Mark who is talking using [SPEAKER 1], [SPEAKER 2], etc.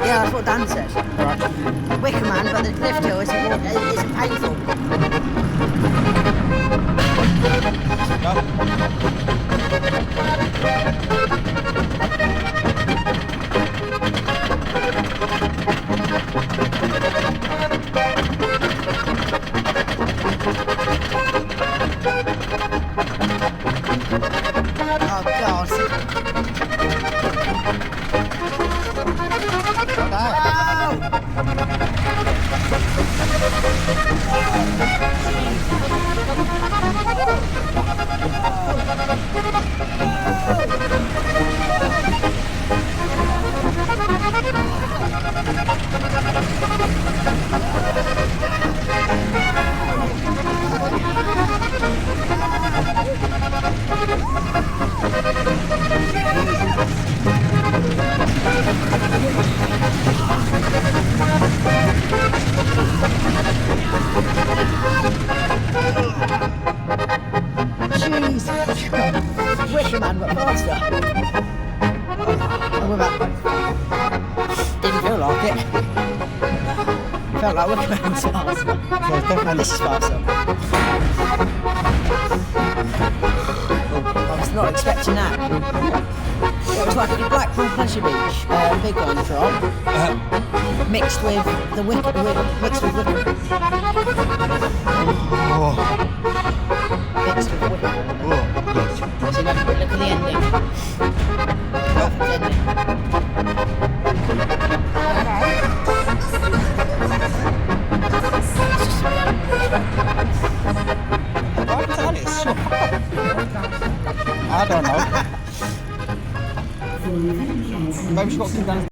[SPEAKER 1] Yeah, that's what Dan says.
[SPEAKER 2] Right.
[SPEAKER 1] Wicker Man, but the lift hill isn't painful. Oh God. Jeez. Wicker Man, but faster. Oh, we're back. Didn't feel like it. Felt like Wicker Man was faster. No, this is faster. I was not expecting that. It was like a Blackpool Pleasure Beach, big one drop, mixed with the wicker. Mixed with wicker. Mixed with wicker. So look at the ending. Perfect ending.
[SPEAKER 2] I don't know. Maybe she's got to come down.